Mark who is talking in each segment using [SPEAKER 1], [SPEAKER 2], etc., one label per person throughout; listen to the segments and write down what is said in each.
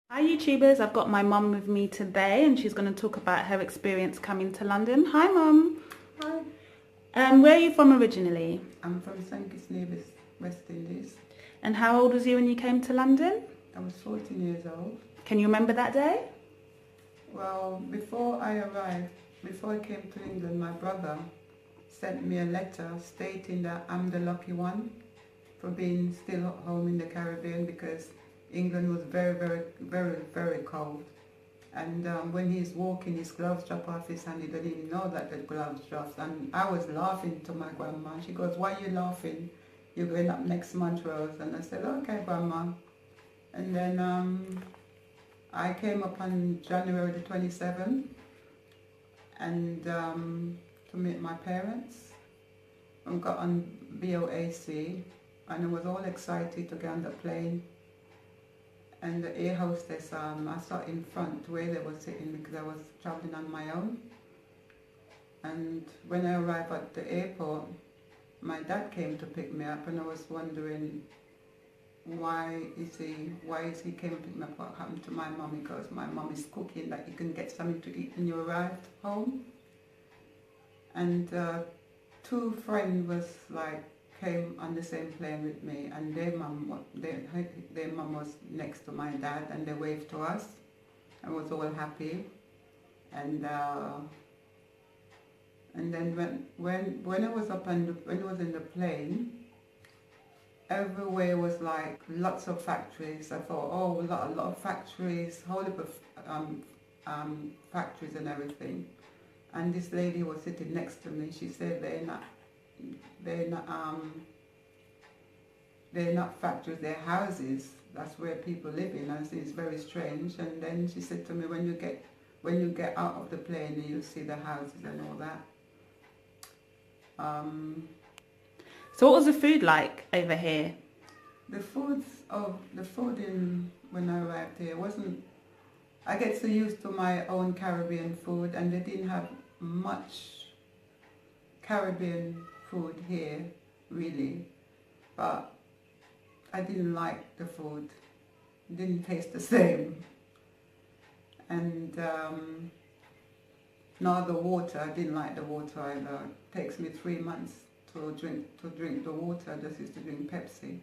[SPEAKER 1] Hi YouTubers, I've got my mum with me today and she's going to talk about her experience coming to London. Hi mum.
[SPEAKER 2] Hi.
[SPEAKER 1] Where are you from originally?
[SPEAKER 2] I'm from St.Kitts, West Indies.
[SPEAKER 1] And how old was you when you came to London?
[SPEAKER 2] I was 14 years old.
[SPEAKER 1] Can you remember that day?
[SPEAKER 2] Well, before I arrived, before I came to England, my brother sent me a letter stating that I'm the lucky one for being still at home in the Caribbean because England was very, very, very, very cold. And when he's walking, his gloves drop off his hand. He didn't even know that the gloves dropped. And I was laughing to my grandma. She goes, "Why are you laughing? You're going up next month, Rose." And I said, "Okay, grandma." And then I came up on January the 27th and to meet my parents. I got on BOAC and I was all excited to get on the plane. And the air hostess, I sat in front where they were sitting because I was traveling on my own. And when I arrived at the airport, my dad came to pick me up, and I was wondering why is he came to pick me up? What happened to my mum? Because my mum is cooking that you can get something to eat when you arrived home. And two friends was like came on the same plane with me, and their mum was next to my dad, and they waved to us. I was all happy, and then when I was when I was in the plane, everywhere was like lots of factories. I thought, oh, a lot of factories, whole heap of factories and everything. And this lady was sitting next to me. She said they're not factories, they're houses. That's where people live in. I said, it's very strange. And then she said to me, when you get out of the plane, you'll see the houses and all that.
[SPEAKER 1] So what was the food like over here?
[SPEAKER 2] The food when I arrived here wasn't. I get so used to my own Caribbean food, and they didn't have much Caribbean food here, really. But I didn't like the food. It didn't taste the same. And nor the water. I didn't like the water either. It takes me 3 months to drink the water. I just used to drink Pepsi.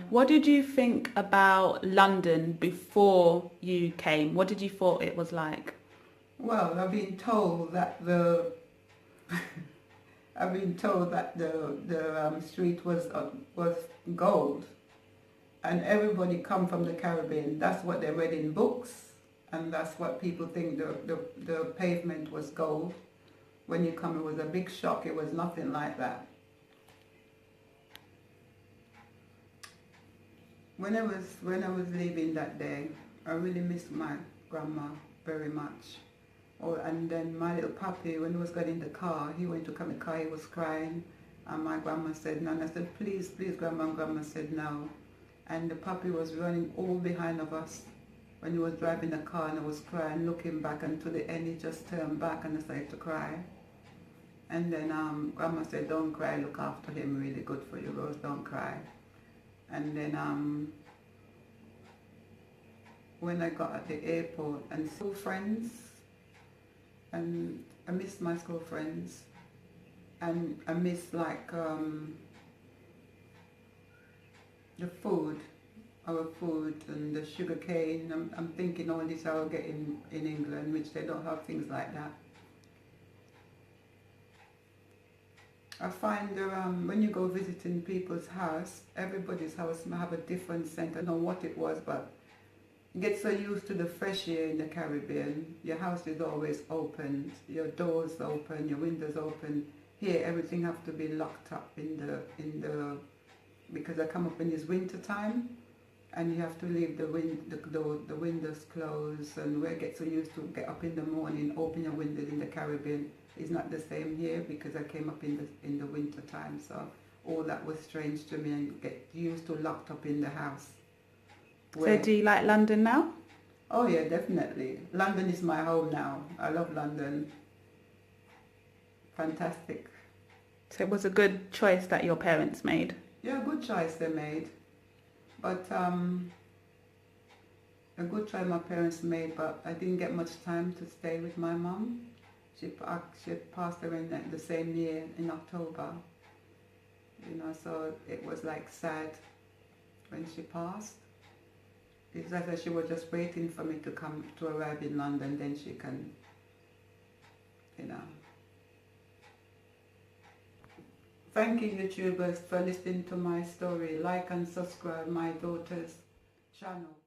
[SPEAKER 1] What did you think about London before you came? What did you thought it was like?
[SPEAKER 2] Well, I've been told that the street was gold, and everybody come from the Caribbean. That's what they read in books, and that's what people think. The pavement was gold. When you come, it was a big shock. It was nothing like that. When I was leaving that day, I really missed my grandma very much. Oh, and then my little puppy, when he was getting in the car, he went to come in the car, he was crying, and my grandma said no, and I said, please, please, grandma, and grandma said no. And the puppy was running all behind of us when he was driving the car, and I was crying, looking back, and to the end he just turned back and I started to cry. And then grandma said, don't cry, look after him, really good for you, Rose, don't cry. And then when I got at the airport, and school friends, and I missed my school friends, and I missed like the food, our food, and the sugar cane. I'm thinking all this I will get in England, which they don't have things like that. I find when you go visiting people's house, everybody's house may have a different scent. I don't know what it was, but you get so used to the fresh air in the Caribbean. Your house is always open, your doors open, your windows open. Here, everything have to be locked up because I come up in this winter time, and you have to leave the windows closed. And we get so used to get up in the morning, open your windows in the Caribbean. It's not the same here because I came up in the winter time, so all that was strange to me, and get used to locked up in the house.
[SPEAKER 1] So do you like London now?
[SPEAKER 2] Oh yeah, definitely. London is my home now. I love London. Fantastic.
[SPEAKER 1] So it was a good choice that your parents made?
[SPEAKER 2] Yeah, good choice they made. But a good choice my parents made, but I didn't get much time to stay with my mum. She passed away in the same year in October, you know, so it was like sad when she passed. It's like that she was just waiting for me to arrive in London, then she can, you know. Thank you, YouTubers, for listening to my story. Like and subscribe my daughter's channel.